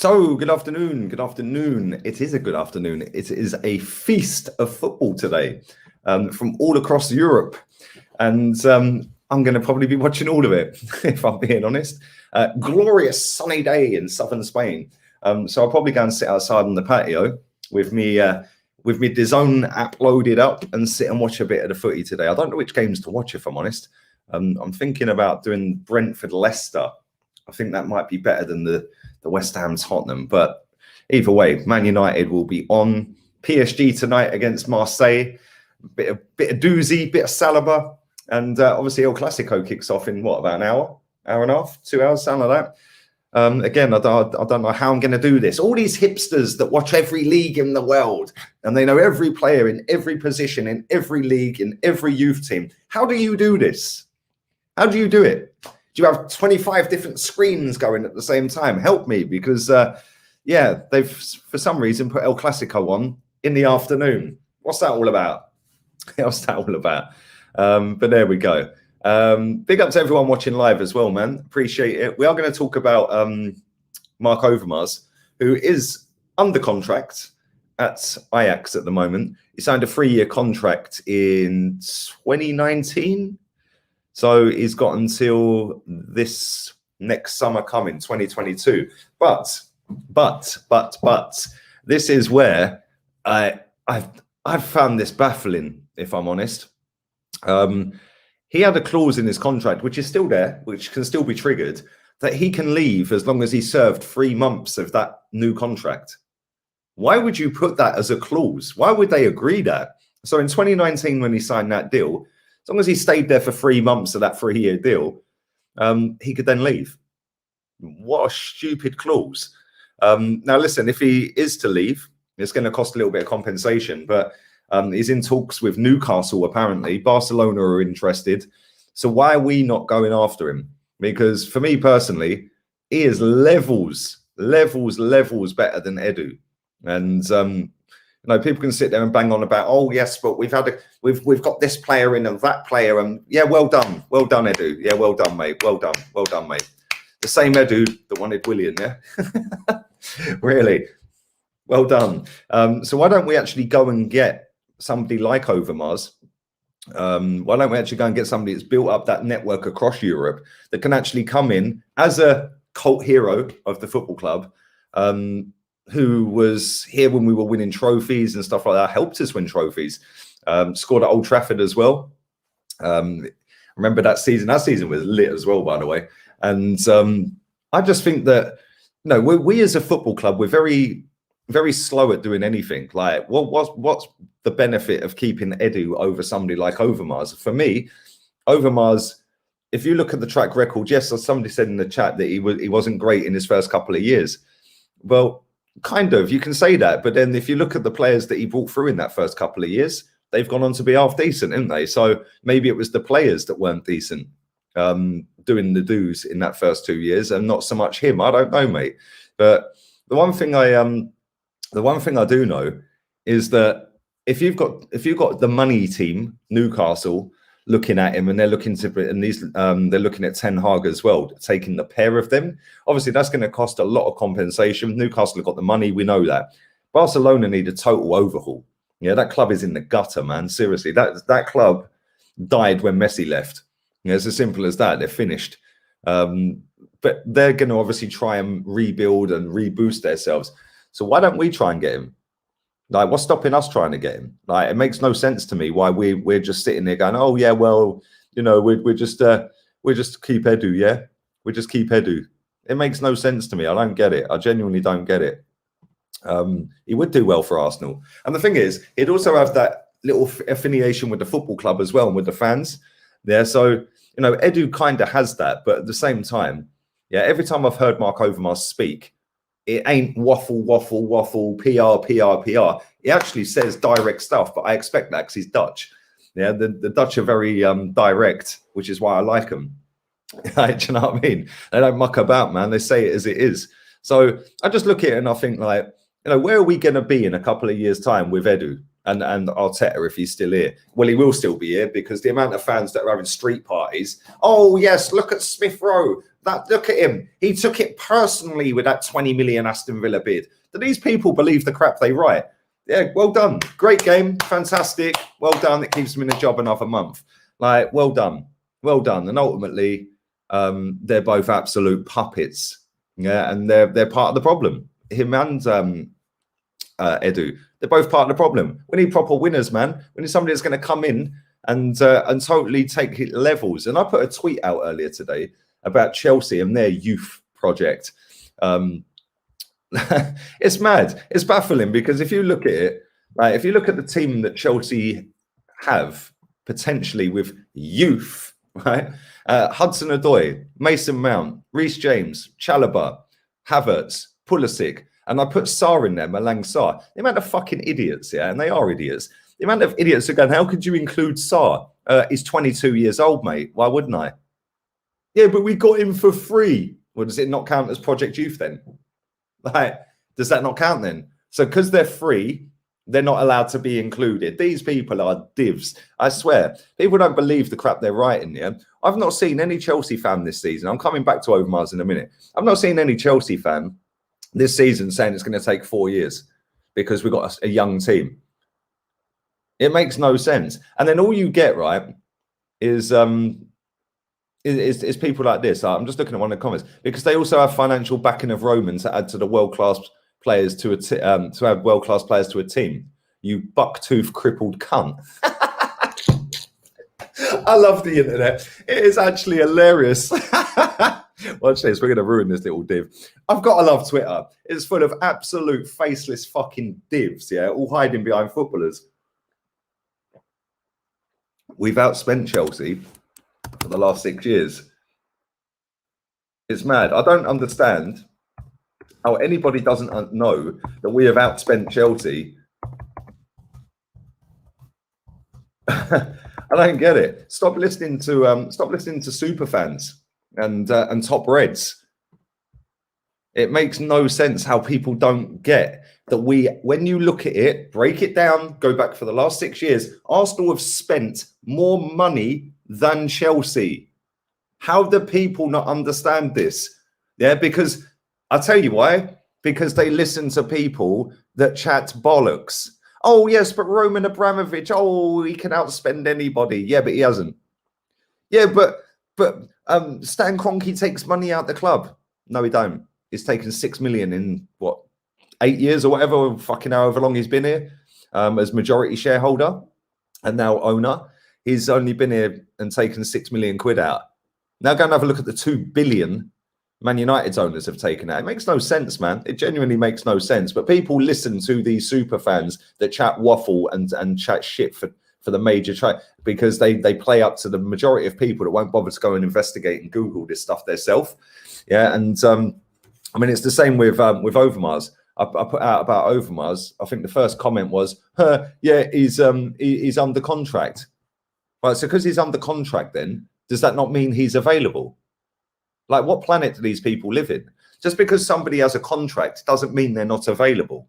So, good afternoon. Good afternoon. It is a good afternoon. It is a feast of football today from all across Europe. And I'm going to probably be watching all of it, if I'm being honest. Glorious sunny day in southern Spain. So I'll probably go and sit outside on the patio with me DAZN app loaded up and sit and watch a bit of the footy today. I don't know which games to watch, if I'm honest. I'm thinking about doing Brentford-Leicester. I think that might be better than the West Ham Tottenham, but either way, Man United will be on. PSG tonight against Marseille, bit of doozy, bit of Saliba, and obviously El Clasico kicks off in what, about an hour and a half, 2 hours, something like that. Again, I don't know how I'm going to do this. All these hipsters that watch every league in the world and they know every player in every position, in every league, in every youth team. How do you do this? How do you do it? Do you have 25 different screens going at the same time? Help me, because, yeah, they've, for some reason, put El Clasico on in the afternoon. What's that all about? What's that all about? But there we go. Big up to everyone watching live as well, man. Appreciate it. We are going to talk about Mark Overmars, who is under contract at Ajax at the moment. He signed a 3-year contract in 2019. So he's got until this next summer coming, 2022. But this is where I've found this baffling, if I'm honest. He had a clause in his contract, which is still there, which can still be triggered, that he can leave as long as he served 3 months of that new contract. Why would you put that as a clause? Why would they agree that? So in 2019, when he signed that deal, as long as he stayed there for 3 months of that 3-year deal, he could then leave. What a stupid clause. Now, listen, if he is to leave, it's going to cost a little bit of compensation, but he's in talks with Newcastle, apparently. Barcelona are interested. So why are we not going after him? Because for me personally, he is levels better than Edu. And you know, people can sit there and bang on about, oh yes, but we've got this player in and that player, and yeah, well done, Edu. Yeah, well done, mate. Well done, mate. The same Edu that wanted Willian, yeah. Really, well done. So why don't we actually go and get somebody like Overmars? Why don't we actually go and get somebody that's built up that network across Europe that can actually come in as a cult hero of the football club, who was here when we were winning trophies and stuff like that, helped us win trophies, scored at Old Trafford as well. Remember that season? That season was lit as well, by the way. And I just think that, you know, we as a football club, we're very slow at doing anything. Like, what's the benefit of keeping Edu over somebody like Overmars? For me, Overmars, if you look at the track record, yes, as somebody said in the chat that he wasn't great in his first couple of years. Well, kind of, you can say that, but then if you look at the players that he brought through in that first couple of years, they've gone on to be half decent, haven't they? So maybe it was the players that weren't decent, doing the do's in that first 2 years, and not so much him. I don't know, mate. But the one thing I do know is that if you've got the money team, Newcastle, looking at him, and they're looking at Ten Hag as well, taking the pair of them. Obviously, that's going to cost a lot of compensation. Newcastle have got the money, we know that. Barcelona need a total overhaul. Yeah, that club is in the gutter, man. Seriously, that club died when Messi left. You know, it's as simple as that. They're finished. But they're going to obviously try and rebuild and reboost themselves. So why don't we try and get him? Like, what's stopping us trying to get him? Like, it makes no sense to me why we're just sitting there going, oh yeah, well, you know, we're just keep Edu, yeah, we just keep Edu. It makes no sense to me. I don't get it. I genuinely don't get it. He would do well for Arsenal, and the thing is, he'd also have that little affiliation with the football club as well, and with the fans there. So you know, Edu kind of has that, but at the same time, yeah, every time I've heard Mark Overmars speak, it ain't waffle, PR. He actually says direct stuff, but I expect that because he's Dutch. Yeah, the Dutch are very direct, which is why I like them. Do you know what I mean? They don't muck about, man. They say it as it is. So I just look at it and I think, like, you know, where are we going to be in a couple of years' time with Edu? and Arteta, if he's still here. Well, he will still be here because the amount of fans that are having street parties. Oh yes, look at Smith Rowe. Look at him. He took it personally with that 20 million Aston Villa bid. Do these people believe the crap they write? Yeah, well done. Great game. Fantastic. Well done. It keeps them in a job another month. Like, well done. Well done. And ultimately, they're both absolute puppets. Yeah, and they're part of the problem. Him and Edu, they're both part of the problem. We need proper winners, man. We need somebody that's going to come in and totally take it levels. And I put a tweet out earlier today about Chelsea and their youth project. It's mad. It's baffling because if you look at it, if you look at the team that Chelsea have potentially with youth, right? Hudson-Odoi, Mason Mount, Reece James, Chalobah, Havertz, Pulisic, and I put Sarr in there, Malang Sarr. The amount of fucking idiots, yeah, and they are idiots. The amount of idiots are going, how could you include Sarr? He's 22 years old, mate. Why wouldn't I? Yeah, but we got him for free. Well, does it not count as Project Youth then? Like, does that not count then? So because they're free, they're not allowed to be included. These people are divs. I swear. People don't believe the crap they're writing, yeah? I've not seen any Chelsea fan this season. I'm coming back to Overmars in a minute. I've not seen any Chelsea fan this season saying it's going to take 4 years because we've got a young team. It makes no sense. And then all you get, right, is people like this. I'm just looking at one of the comments because they also have financial backing of Roman to add to the world-class players to add world-class players to a team. You buck-tooth crippled cunt. I love the internet. It is actually hilarious. Watch this. We're going to ruin this little div. I've got to love Twitter. It's full of absolute faceless fucking divs, yeah, all hiding behind footballers. We've outspent Chelsea for the last 6 years. It's mad. I don't understand how anybody doesn't know that we have outspent Chelsea. I don't get it. Stop listening to super fans and top reds. It makes no sense how people don't get that when you look at it, break it down, go back for the last 6 years, Arsenal have spent more money than Chelsea. How do people not understand this? Yeah, because I'll tell you why. Because they listen to people that chat bollocks. Oh, yes, but Roman Abramovich, oh, he can outspend anybody. Yeah, but he hasn't. Yeah, but Stan Kroenke takes money out the club. No, he don't. He's taken 6 million in, what, 8 years or whatever, fucking however long he's been here as majority shareholder and now owner. He's only been here and taken 6 million quid out. Now go and have a look at the 2 billion Man United's owners have taken out. It makes no sense, man. It genuinely makes no sense. But people listen to these super fans that chat waffle and chat shit for the major trade because they play up to the majority of people that won't bother to go and investigate and Google this stuff themselves. Yeah, and I mean it's the same with Overmars. I put out about Overmars. I think the first comment was, yeah, he's under contract. Right, so because he's under contract, then does that not mean he's available? Like, what planet do these people live in? Just because somebody has a contract doesn't mean they're not available.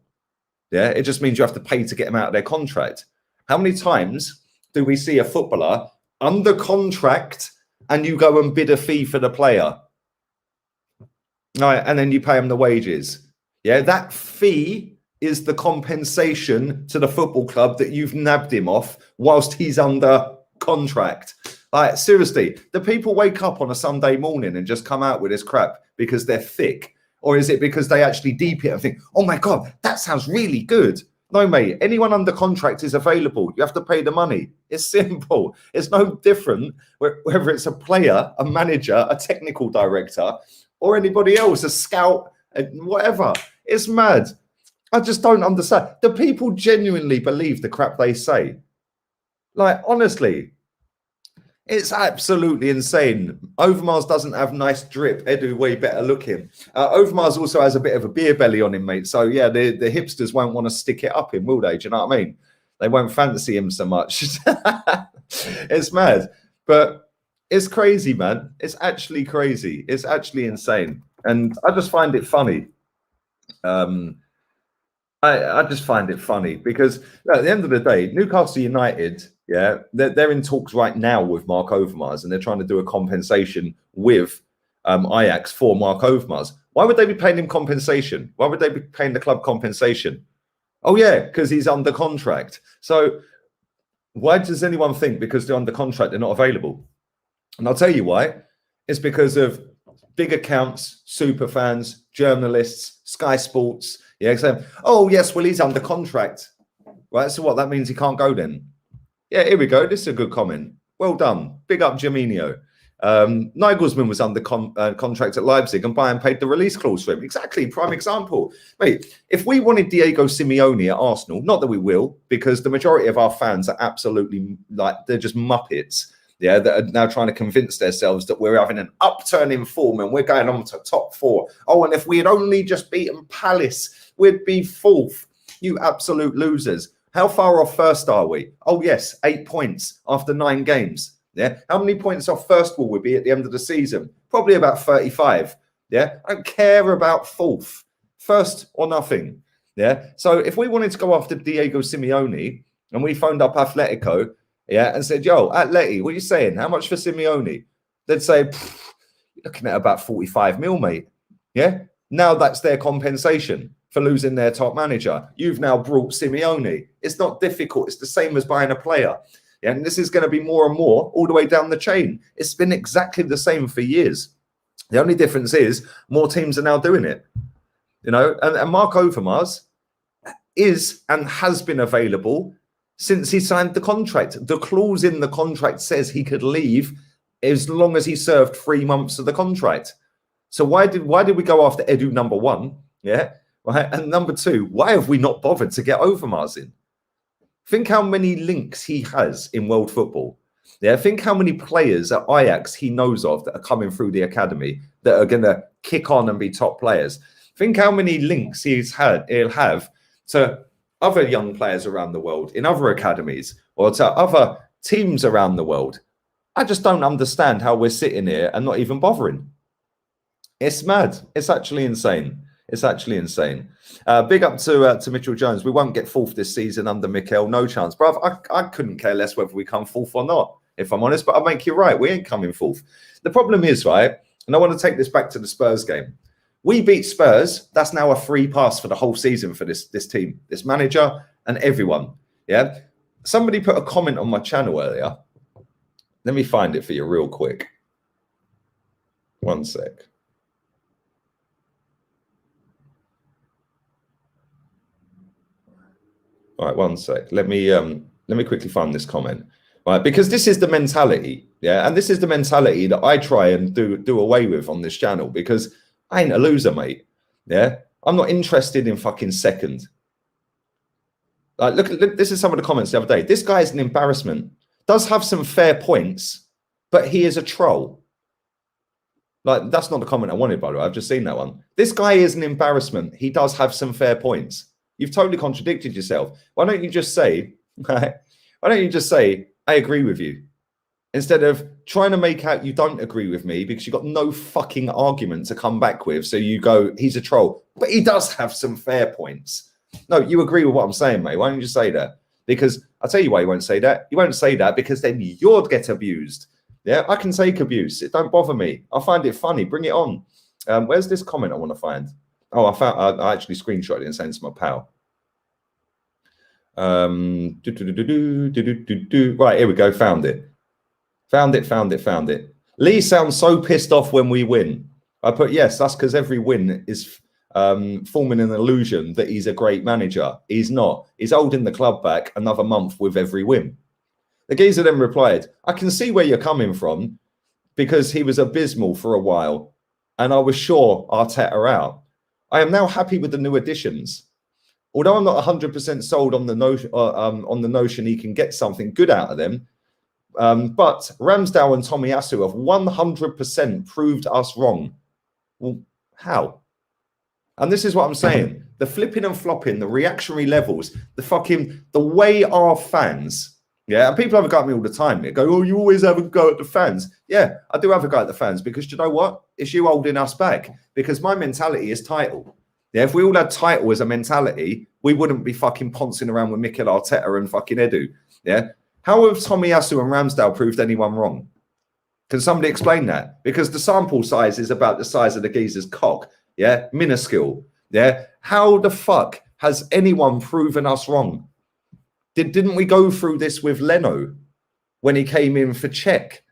Yeah, it just means you have to pay to get them out of their contract. How many times do we see a footballer under contract and you go and bid a fee for the player? Right, and then you pay them the wages. Yeah, that fee is the compensation to the football club that you've nabbed him off whilst he's under contract. Like, seriously, do people wake up on a Sunday morning and just come out with this crap because they're thick? Or is it because they actually deep it and think, oh my God, that sounds really good? No, mate, anyone under contract is available. You have to pay the money. It's simple. It's no different whether it's a player, a manager, a technical director, or anybody else, a scout, whatever. It's mad. I just don't understand. Do people genuinely believe the crap they say? Like, honestly, it's absolutely insane. Overmars doesn't have nice drip. Edu way better looking. Overmars also has a bit of a beer belly on him, mate. So, yeah, the hipsters won't want to stick it up him, will they? Do you know what I mean? They won't fancy him so much. It's mad. But it's crazy, man. It's actually crazy. It's actually insane. And I just find it funny. I I just find it funny because at the end of the day, Newcastle United, yeah, they're in talks right now with Mark Overmars, and they're trying to do a compensation with Ajax for Mark Overmars. Why would they be paying him compensation? Why would they be paying the club compensation? Oh yeah, because he's under contract. So why does anyone think because they're under contract they're not available? And I'll tell you why. It's because of big accounts, super fans, journalists, Sky Sports. Yeah, saying, oh yes, well he's under contract, right? So what? That means he can't go then. Yeah, here we go. This is a good comment. Well done. Big up Jaminho. Nagelsmann was under contract at Leipzig and Bayern paid the release clause for him. Exactly, prime example. Mate, if we wanted Diego Simeone at Arsenal, not that we will, because the majority of our fans are absolutely like, they're just muppets. Yeah, that are now trying to convince themselves that we're having an upturn in form and we're going on to top 4. Oh, and if we had only just beaten Palace, we'd be 4th. You absolute losers. How far off first are we? Oh, yes, 8 points after 9 games. Yeah. How many points off first will we be at the end of the season? Probably about 35. Yeah. I don't care about 4th. First or nothing. Yeah. So if we wanted to go after Diego Simeone and we phoned up Atletico, yeah, and said, yo, Atleti, what are you saying? How much for Simeone? They'd say, you're looking at about 45 mil, mate. Yeah. Now that's their compensation for losing their top manager. You've now brought Simeone. It's not difficult. It's the same as buying a player. Yeah, and this is going to be more and more all the way down the chain. It's been exactly the same for years. The only difference is more teams are now doing it. You know, and Mark Overmars is and has been available since he signed the contract. The clause in the contract says he could leave as long as he served 3 months of the contract. So why did we go after Edu number 1? Yeah, right. And number 2, why have we not bothered to get Overmars in? Think how many links he has in world football. Yeah, think how many players at Ajax he knows of that are coming through the academy that are going to kick on and be top players. Think how many links he'll have to other young players around the world in other academies or to other teams around the world. I just don't understand how we're sitting here and not even bothering. It's mad. It's actually insane. It's actually insane. Big up to Mitchell Jones. We won't get 4th this season under Mikel. No chance. Bruv, I couldn't care less whether we come 4th or not, if I'm honest. But I'll make you right. We ain't coming 4th. The problem is, right, and I want to take this back to the Spurs game. We beat Spurs. That's now a free pass for the whole season for this team, this manager and everyone. Yeah. Somebody put a comment on my channel earlier. Let me find it for you real quick. One sec. All right, one sec. Let me quickly find this comment. Right, because this is the mentality, yeah, and this is the mentality that I try and do away with on this channel because I ain't a loser, mate. Yeah, I'm not interested in fucking second. Like, look, this is some of the comments the other day. This guy is an embarrassment. Does have some fair points, but he is a troll. Like, that's not the comment I wanted, by the way. I've just seen that one. This guy is an embarrassment. He does have some fair points. You've totally contradicted yourself. Why don't you just say, right? Why don't you just say, I agree with you? Instead of trying to make out you don't agree with me because you've got no fucking argument to come back with. So you go, he's a troll. But he does have some fair points. No, you agree with what I'm saying, mate. Why don't you just say that? Because I'll tell you why you won't say that. You won't say that because then you'd get abused. Yeah, I can take abuse. It don't bother me. I find it funny. Bring it on. Where's this comment I want to find? Oh, I actually screenshot it and sent it to my pal. Right, here we go. Found it. Found it. Lee sounds so pissed off when we win. I put, yes, that's because every win is forming an illusion that he's a great manager. He's not. He's holding the club back another month with every win. The geezer then replied, I can see where you're coming from because he was abysmal for a while and I was sure Arteta out. I am now happy with the new additions. Although I'm not 100% sold on the notion he can get something good out of them, but Ramsdale and Tomiyasu have 100% proved us wrong. Well, how? And this is what I'm saying. The flipping and flopping, the reactionary levels, the way our fans, yeah, and people have a go at me all the time. They go, oh, you always have a go at the fans. Yeah, I do have a go at the fans because you know what? It's you holding us back because my mentality is title. Yeah, if we all had title as a mentality, we wouldn't be fucking poncing around with Mikel Arteta and fucking Edu. Yeah. How have Tomiyasu and Ramsdale proved anyone wrong? Can somebody explain that? Because the sample size is about the size of the geezer's cock. Yeah. Minuscule. Yeah. How the fuck has anyone proven us wrong? Didn't we go through this with Leno when he came in for Czech?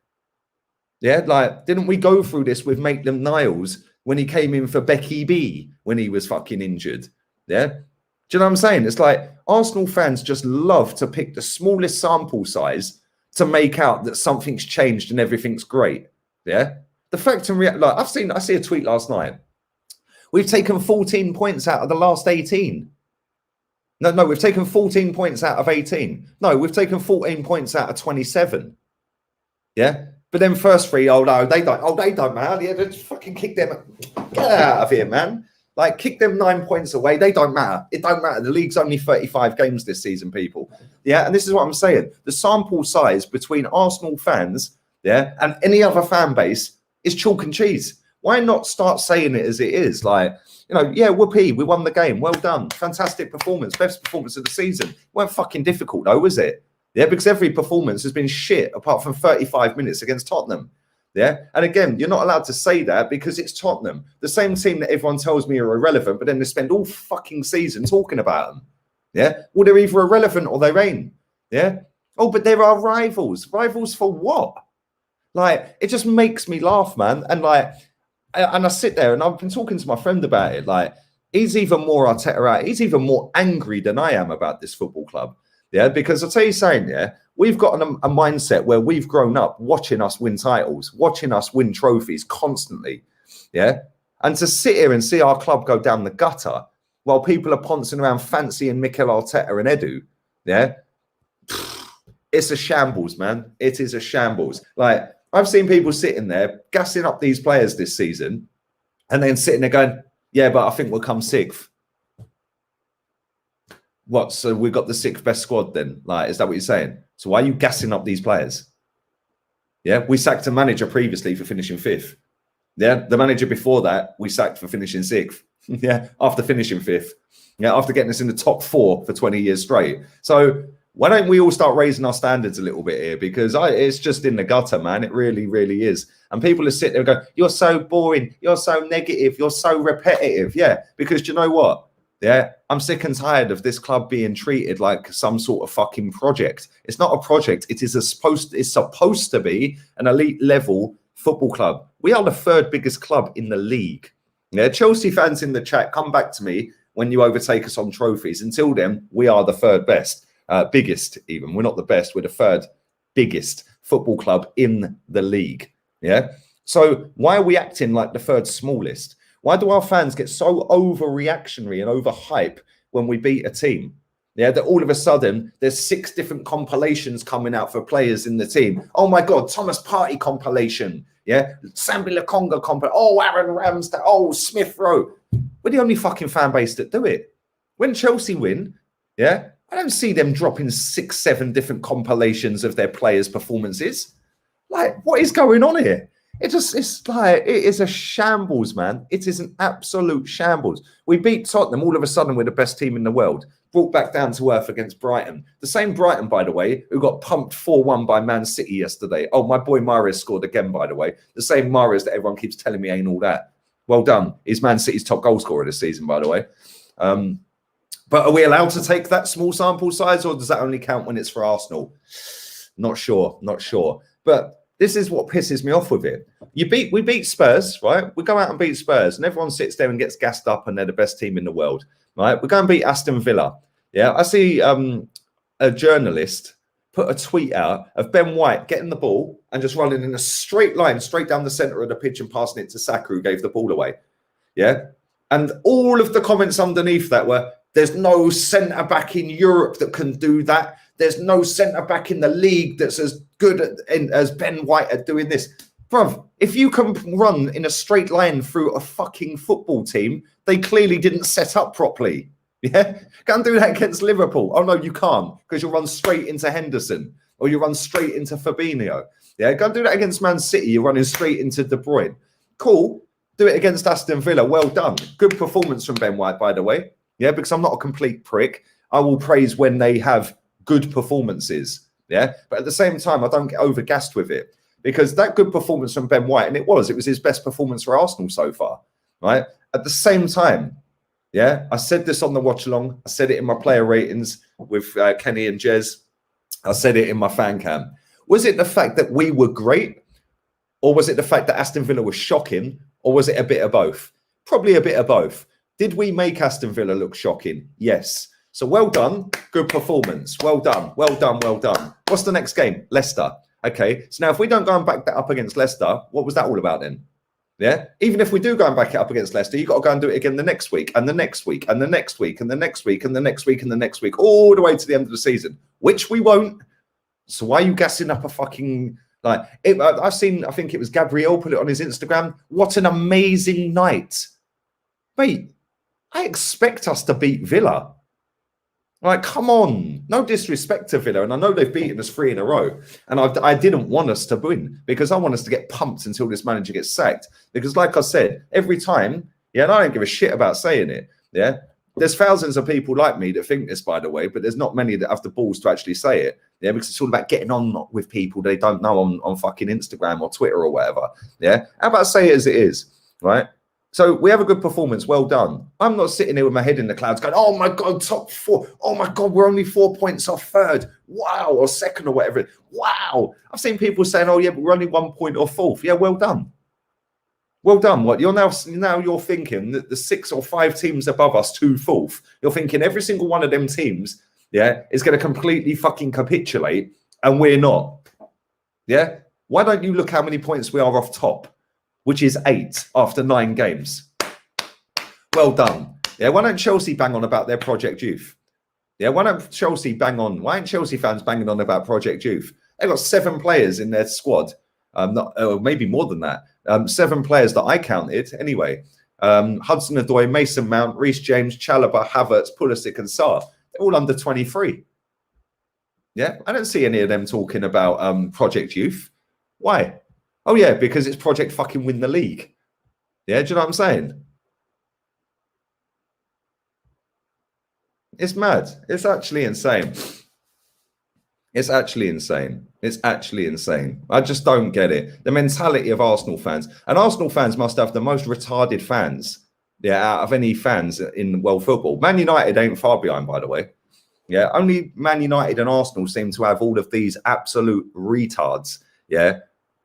Yeah, like, didn't we go through this with Maitland-Niles when he came in for Becky B when he was fucking injured? Yeah. Do you know what I'm saying? It's like Arsenal fans just love to pick the smallest sample size to make out that something's changed and everything's great. Yeah. The fact and reality, like I see a tweet last night. We've taken 14 points out of the last 18. No, we've taken 14 points out of 18. No, we've taken 14 points out of 27. Yeah. But then first three, they don't matter. Yeah, just fucking kick them. Get out of here, man. Like, kick them 9 points away. They don't matter. It don't matter. The league's only 35 games this season, people. Yeah, and this is what I'm saying. The sample size between Arsenal fans, yeah, and any other fan base is chalk and cheese. Why not start saying it as it is? Like, you know, yeah, whoopee, we won the game. Well done. Fantastic performance. Best performance of the season. It weren't fucking difficult, though, was it? Yeah, because every performance has been shit apart from 35 minutes against Tottenham. Yeah, and again, you're not allowed to say that because it's Tottenham, the same team that everyone tells me are irrelevant, but then they spend all fucking season talking about them. Yeah, well, they're either irrelevant or they ain't. Yeah. Oh, but there are rivals. Rivals for what? Like, it just makes me laugh, man. And like, and I sit there and I've been talking to my friend about it. Like, he's even more Arteta out. He's even more angry than I am about this football club. Yeah, because I'll tell you something, yeah, we've got a mindset where we've grown up watching us win titles, watching us win trophies constantly. Yeah. And to sit here and see our club go down the gutter while people are poncing around fancying Mikel Arteta and Edu. Yeah. It's a shambles, man. It is a shambles. Like, I've seen people sitting there gassing up these players this season and then sitting there going, yeah, but I think we'll come sixth. What? So we've got the sixth best squad then? Like, is that what you're saying? So why are you gassing up these players? Yeah, we sacked a manager previously for finishing fifth. Yeah, the manager before that, we sacked for finishing sixth. Yeah, after finishing fifth. Yeah, after getting us in the top four for 20 years straight. So why don't we all start raising our standards a little bit here? Because it's just in the gutter, man. It really, really is. And people are sitting there and go, you're so boring. You're so negative. You're so repetitive. Yeah, because you know what? Yeah, I'm sick and tired of this club being treated like some sort of fucking project. It's not a project. It's supposed to be an elite level football club. We are the third biggest club in the league. Yeah, Chelsea fans in the chat, come back to me when you overtake us on trophies. Until then, we are the third best, biggest even. We're not the best. We're the third biggest football club in the league. Yeah. So why are we acting like the third smallest? Why do our fans get so overreactionary and overhype when we beat a team? Yeah, that all of a sudden there's 6 different compilations coming out for players in the team. Oh my God, Thomas Partey compilation. Yeah, Sambi Lokonga compilation. Oh, Aaron Ramsdale. Oh, Smith Rowe. We're the only fucking fan base that do it. When Chelsea win, yeah, I don't see them dropping 6, 7 different compilations of their players' performances. Like, what is going on here? It's like, it is a shambles, man. It is an absolute shambles. We beat Tottenham. All of a sudden, we're the best team in the world. Brought back down to earth against Brighton. The same Brighton, by the way, who got pumped 4-1 by Man City yesterday. Oh, my boy Mahrez scored again, by the way. The same Mahrez that everyone keeps telling me ain't all that. Well done. He's Man City's top goal scorer this season, by the way. But are we allowed to take that small sample size, or does that only count when it's for Arsenal? Not sure. But this is what pisses me off with it. We beat Spurs, right? We go out and beat Spurs, and everyone sits there and gets gassed up, and they're the best team in the world, right? We go and beat Aston Villa. Yeah, I see a journalist put a tweet out of Ben White getting the ball and just running in a straight line, straight down the centre of the pitch and passing it to Saka, who gave the ball away. Yeah, and all of the comments underneath that were, there's no centre-back in Europe that can do that. There's no centre-back in the league that's as good as Ben White at doing this. Bruv, if you can run in a straight line through a fucking football team, they clearly didn't set up properly. Yeah? Go and do that against Liverpool. Oh, no, you can't, because you'll run straight into Henderson or you run straight into Fabinho. Yeah? Go and do that against Man City. You're running straight into De Bruyne. Cool. Do it against Aston Villa. Well done. Good performance from Ben White, by the way. Yeah, because I'm not a complete prick. I will praise when they have good performances. Yeah, but at the same time, I don't get overgassed with it, because that good performance from Ben White, and it was his best performance for Arsenal so far, right? At the same time, yeah, I said this on the watch along. I said it in my player ratings with Kenny and Jez. I said it in my fan cam. Was it the fact that we were great, or was it the fact that Aston Villa was shocking, or was it a bit of both? Probably a bit of both. Did we make Aston Villa look shocking? Yes. So well done. Good performance. Well done. Well done. Well done. What's the next game? Leicester. Okay. So now if we don't go and back that up against Leicester, what was that all about then? Yeah. Even if we do go and back it up against Leicester, you've got to go and do it again the next week, and the next week, and the next week, and the next week, and the next week, and the next week, all the way to the end of the season, which we won't. So why are you gassing up a fucking... I've seen, I think it was Gabriel put it on his Instagram. What an amazing night. Mate, I expect us to beat Villa. Like, come on. No disrespect to Villa. And I know they've beaten us 3 in a row. And I didn't want us to win, because I want us to get pumped until this manager gets sacked. Because like I said, every time, yeah, and I don't give a shit about saying it, yeah, there's thousands of people like me that think this, by the way, but there's not many that have the balls to actually say it. Yeah, because it's all about getting on with people they don't know on fucking Instagram or Twitter or whatever. Yeah, how about say it as it is, right? So we have a good performance. Well done. I'm not sitting here with my head in the clouds going, oh my God, top 4. Oh my God, we're only 4 points off third. Wow, or second or whatever. Wow. I've seen people saying, oh yeah, but we're only 1 point off fourth. Yeah, well done. Well done. What you're now you're thinking that the 6 or 5 teams above us to fourth, you're thinking every single one of them teams, yeah, is going to completely fucking capitulate, and we're not. Yeah. Why don't you look how many points we are off top, which is 8 after 9 games? Well done. Yeah. Why don't Chelsea bang on about their Project Youth? Yeah. Why don't Chelsea bang on? Why aren't Chelsea fans banging on about Project Youth? They've got 7 players in their squad. Maybe more than that. 7 players that I counted anyway. Hudson-Odoi, Mason Mount, Reece James, Chalobah, Havertz, Pulisic and Sarr. They're all under 23. Yeah, I don't see any of them talking about Project Youth. Why? Oh yeah, because it's Project fucking win the league. Yeah, do you know what I'm saying? It's mad. It's actually insane. It's actually insane. It's actually insane. I just don't get it. The mentality of Arsenal fans. And Arsenal fans must have the most retarded fans, yeah, out of any fans in world football. Man United ain't far behind, by the way. Yeah, only Man United and Arsenal seem to have all of these absolute retards, yeah,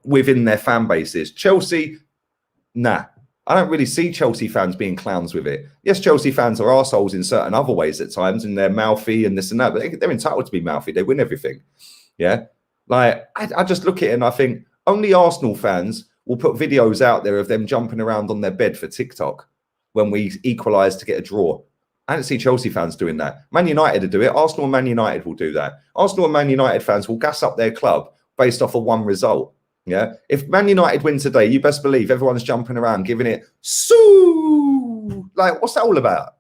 within their fan bases. Chelsea, nah. I don't really see Chelsea fans being clowns with it. Yes, Chelsea fans are arseholes in certain other ways at times, and they're mouthy and this and that, but they're entitled to be mouthy. They win everything. Yeah. Like, I just look at it and I think only Arsenal fans will put videos out there of them jumping around on their bed for TikTok when we equalise to get a draw. I don't see Chelsea fans doing that. Man United will do it. Arsenal and Man United will do that. Arsenal and Man United fans will gas up their club based off of one result. Yeah, if Man United win today, you best believe everyone's jumping around, giving it "soo." Like, what's that all about?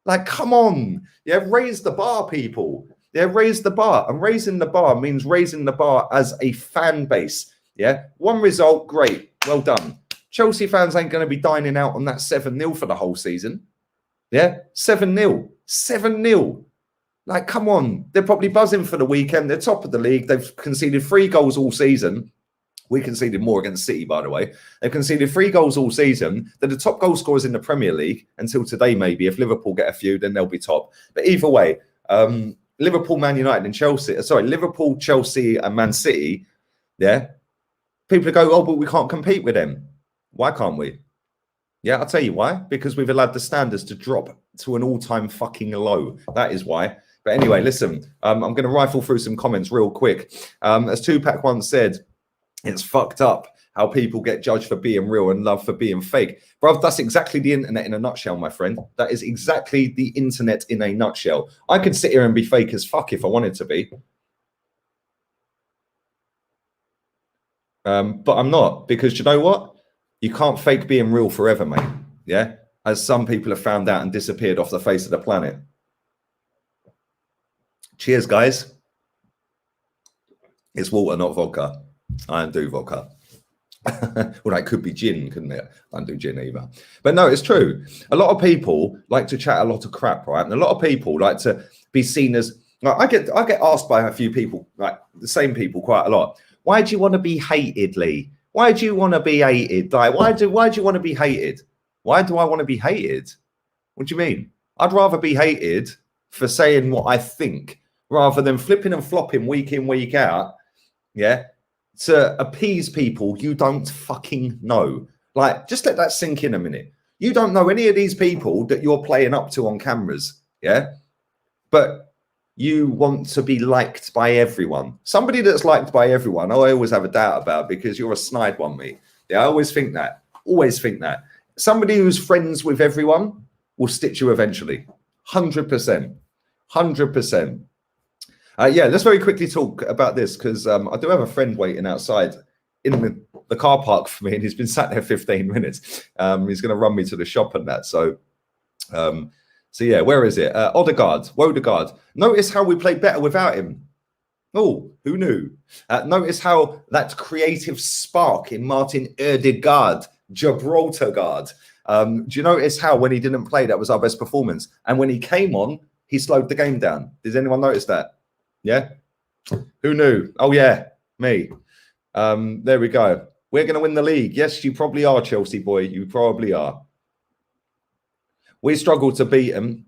Like, come on, yeah, raise the bar, people. Yeah, raise the bar, and raising the bar means raising the bar as a fan base. Yeah, one result, great, well done. Chelsea fans ain't going to be dining out on that 7-0 for the whole season. Yeah, 7-0, 7-0. Like, come on, they're probably buzzing for the weekend. They're top of the league. They've conceded 3 goals all season. We conceded more against City, by the way. They've conceded 3 goals all season. They're the top goal scorers in the Premier League until today, maybe. If Liverpool get a few, then they'll be top. But either way, Liverpool, Man United and Chelsea. Sorry, Liverpool, Chelsea and Man City. Yeah. People go, oh, but we can't compete with them. Why can't we? Yeah, I'll tell you why. Because we've allowed the standards to drop to an all-time fucking low. That is why. But anyway, listen, I'm going to rifle through some comments real quick. As Tupac once said, it's fucked up how people get judged for being real and loved for being fake. Bro, that's exactly the internet in a nutshell, my friend. That is exactly the internet in a nutshell. I could sit here and be fake as fuck if I wanted to be. But I'm not, because you know what? You can't fake being real forever, mate. Yeah? As some people have found out and disappeared off the face of the planet. Cheers, guys. It's water, not vodka. I don't do vodka. Well, that could be gin, couldn't it? I don't do gin either. But no, it's true. A lot of people like to chat a lot of crap, right? And a lot of people like to be seen as, like, I get asked by a few people, like the same people quite a lot. Why do you want to be hated, Lee? Why do you want to be hated? Like, why do you want to be hated? Why do I want to be hated? What do you mean? I'd rather be hated for saying what I think rather than flipping and flopping week in, week out, yeah, to appease people you don't fucking know. Like, just let that sink in a minute. You don't know any of these people that you're playing up to on cameras, yeah? But you want to be liked by everyone. Somebody that's liked by everyone, I always have a doubt about, because you're a snide one, mate. Yeah, I always think that. Always think that. Somebody who's friends with everyone will stitch you eventually. 100%. 100%. Yeah, let's very quickly talk about this, because I do have a friend waiting outside in the car park for me, and he's been sat there 15 minutes. He's going to run me to the shop and that. So yeah, where is it? Wodegaard. Notice how we played better without him. Oh, who knew? Notice how that creative spark in Martin Ødegaard, Gibraltar. Do you notice how when he didn't play, that was our best performance? And when he came on, he slowed the game down. Does anyone notice that? Yeah? Who knew? Oh, yeah, me. There we go. We're going to win the league. Yes, you probably are, Chelsea boy. You probably are. We struggled to beat them,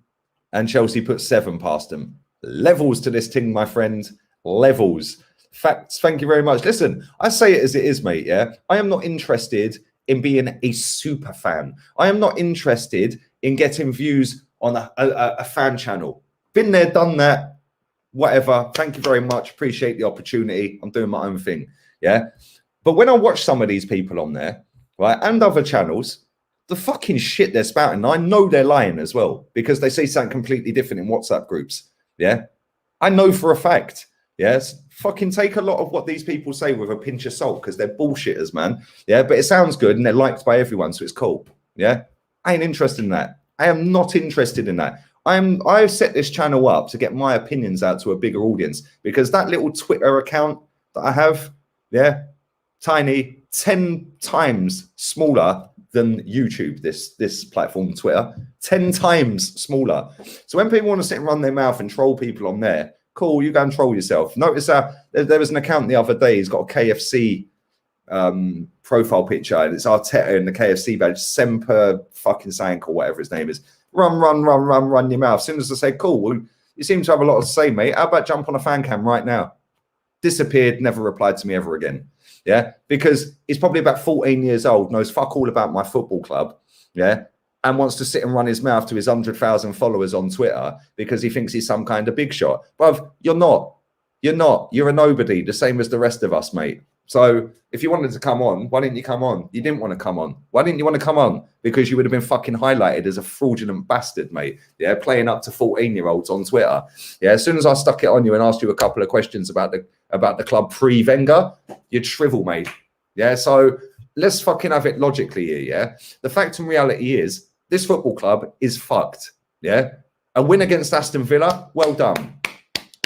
and Chelsea put 7 past them. Levels to this thing, my friend. Levels. Facts. Thank you very much. Listen, I say it as it is, mate, yeah? I am not interested in being a super fan. I am not interested in getting views on a fan channel. Been there, done that. Whatever. Thank you very much. Appreciate the opportunity. I'm doing my own thing. Yeah. But when I watch some of these people on there, right, and other channels, the fucking shit they're spouting, I know they're lying as well, because they say something completely different in WhatsApp groups. Yeah. I know for a fact. Yes. Fucking take a lot of what these people say with a pinch of salt, because they're bullshitters, man. Yeah. But it sounds good and they're liked by everyone. So it's cool. Yeah. I ain't interested in that. I am not interested in that. I've set this channel up to get my opinions out to a bigger audience, because that little Twitter account that I have, yeah, tiny, 10 times smaller than YouTube, this platform, Twitter, 10 times smaller. So when people want to sit and run their mouth and troll people on there, cool, you go and troll yourself. Notice there was an account the other day, he's got a KFC profile picture, and it's Arteta in the KFC badge, Semper fucking Sank or whatever his name is. Run your mouth. As soon as I say, cool, well, you seem to have a lot to say, mate. How about jump on a fan cam right now? Disappeared, never replied to me ever again. Yeah, because he's probably about 14 years old, knows fuck all about my football club, yeah, and wants to sit and run his mouth to his 100,000 followers on Twitter because he thinks he's some kind of big shot. Bruv, you're not. You're not. You're a nobody, the same as the rest of us, mate. So if you wanted to come on, why didn't you come on? You didn't want to come on. Why didn't you want to come on? Because you would have been fucking highlighted as a fraudulent bastard, mate. Yeah, playing up to 14-year-olds on Twitter. Yeah, as soon as I stuck it on you and asked you a couple of questions about the club pre-Wenger, you'd shrivel, mate. Yeah, so let's fucking have it logically here, yeah? The fact and reality is, this football club is fucked, yeah? A win against Aston Villa, well done.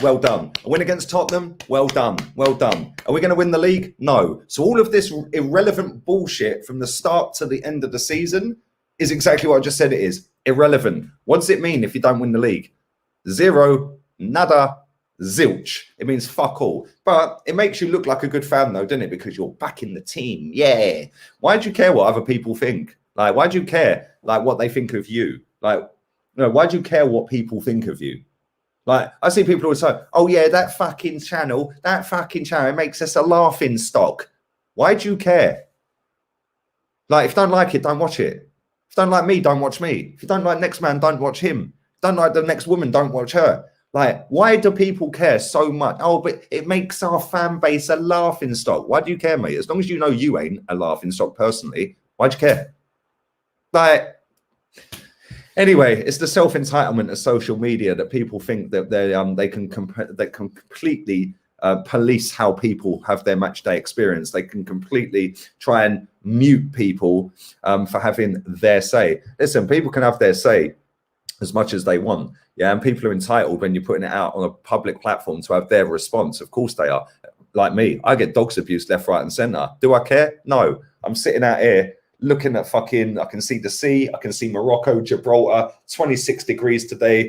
Well done. A win against Tottenham? Well done. Well done. Are we going to win the league? No. So all of this irrelevant bullshit from the start to the end of the season is exactly what I just said it is. Irrelevant. What does it mean if you don't win the league? Zero, nada, zilch. It means fuck all. But it makes you look like a good fan though, doesn't it? Because you're backing the team. Yeah. Why do you care what other people think? Like, why do you care like what they think of you? Like, you know, why do you care what people think of you? Like, I see people always say, oh, yeah, that fucking channel, it makes us a laughing stock. Why do you care? Like, if you don't like it, don't watch it. If you don't like me, don't watch me. If you don't like next man, don't watch him. If you don't like the next woman, don't watch her. Like, why do people care so much? Oh, but it makes our fan base a laughing stock. Why do you care, mate? As long as you know you ain't a laughing stock personally, why'd you care? Like... Anyway, it's the self-entitlement of social media that people think that they can completely police how people have their match day experience. They can completely try and mute people for having their say. Listen, people can have their say as much as they want. Yeah, and people are entitled when you're putting it out on a public platform to have their response. Of course they are. like me. I get dogs abuse left, right, and center. Do I care? No. I'm sitting out here looking at fucking, I can see the sea, I can see Morocco, Gibraltar, 26 degrees today.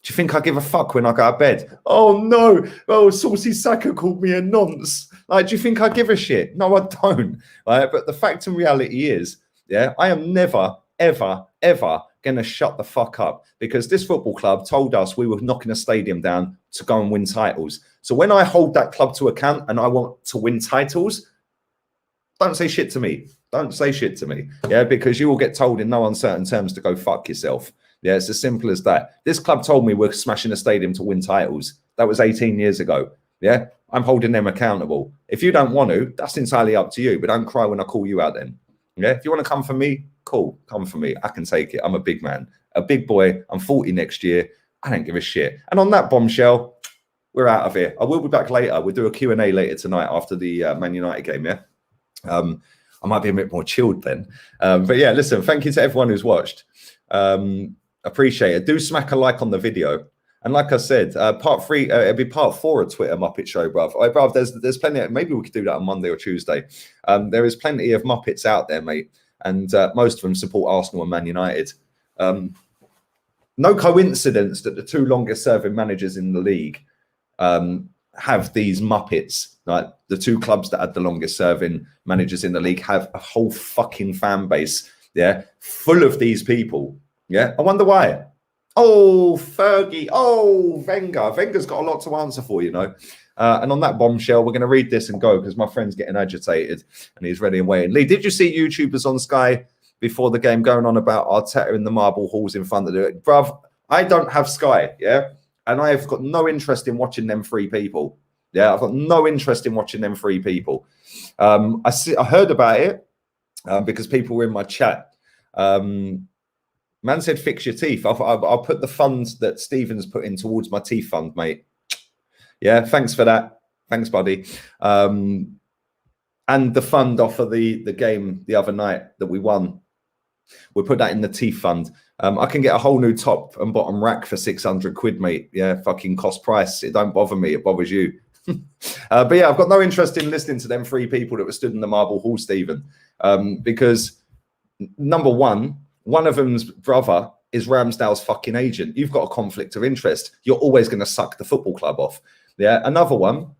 Do you think I give a fuck when I go to bed? Oh no, oh, Saucy Saka called me a nonce. Like, do you think I give a shit? No, I don't. Right? But the fact and reality is, yeah, I am never, ever, ever going to shut the fuck up, because this football club told us we were knocking a stadium down to go and win titles. So when I hold that club to account and I want to win titles, don't say shit to me. Don't say shit to me. Yeah, because you will get told in no uncertain terms to go fuck yourself. Yeah, it's as simple as that. This club told me we're smashing a stadium to win titles. That was 18 years ago. Yeah, I'm holding them accountable. If you don't want to, that's entirely up to you. But don't cry when I call you out then. Yeah, if you want to come for me, cool, come for me. I can take it. I'm a big man, a big boy. I'm 40 next year. I don't give a shit. And on that bombshell, we're out of here. I will be back later. We'll do a Q&A later tonight after the Man United game, yeah? I might be a bit more chilled then. But yeah, listen, thank you to everyone who's watched. Appreciate it. Do smack a like on the video. And like I said, part 3, it'll be part 4 of Twitter Muppet Show, bruv. Oh, bruv, there's plenty of, maybe we could do that on Monday or Tuesday. There is plenty of Muppets out there, mate. And most of them support Arsenal and Man United. No coincidence that the 2 longest serving managers in the league have these Muppets. Like the 2 clubs that had the longest serving managers in the league have a whole fucking fan base, yeah, full of these people. Yeah, I wonder why. Oh, Fergie. Oh, Wenger. Wenger's got a lot to answer for, you know. And on that bombshell, we're going to read this and go because my friend's getting agitated and he's ready and waiting. Lee, did you see YouTubers on Sky before the game going on about Arteta in the marble halls in front of it? Bruv, I don't have Sky, yeah? And I have got no interest in watching them 3 people. Yeah, I've got no interest in watching them 3 people. I heard about it because people were in my chat. Man said, fix your teeth. I'll put the funds that Stephen's put in towards my teeth fund, mate. Yeah, thanks for that. Thanks, buddy. And the fund off of the game the other night that we won, we'll put that in the teeth fund. I can get a whole new top and bottom rack for 600 quid, mate. Yeah, fucking cost price. It don't bother me. It bothers you. But yeah, I've got no interest in listening to them 3 people that were stood in the marble hall, Stephen, because number one of them's brother is Ramsdale's fucking agent. You've got a conflict of interest. You're always going to suck the football club off. Yeah, another one.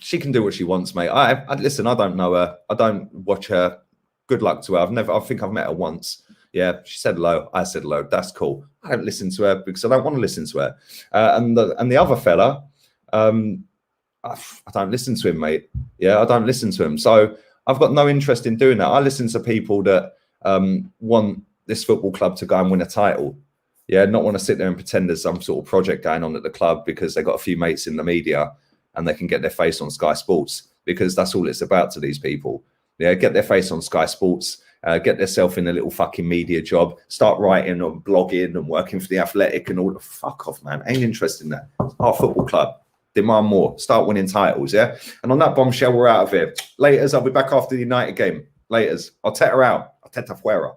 She can do what she wants, mate. I listen. I don't know her. I don't watch her. Good luck to her. I think I've met her once. Yeah, she said hello. I said hello. That's cool. I don't listen to her because I don't want to listen to her. And the other fella, I don't listen to him, mate. Yeah, I don't listen to him. So I've got no interest in doing that. I listen to people that want this football club to go and win a title. Yeah, not want to sit there and pretend there's some sort of project going on at the club because they got a few mates in the media and they can get their face on Sky Sports, because that's all it's about to these people. Yeah, get their face on Sky Sports, get themselves in a little fucking media job, start writing or blogging and working for the Athletic and all. Fuck off, man. Ain't interested in that. Our football club. Demand more. Start winning titles, yeah? And on that bombshell, we're out of here. Laters, I'll be back after the United game. Laters. Arteta out. Arteta fuera.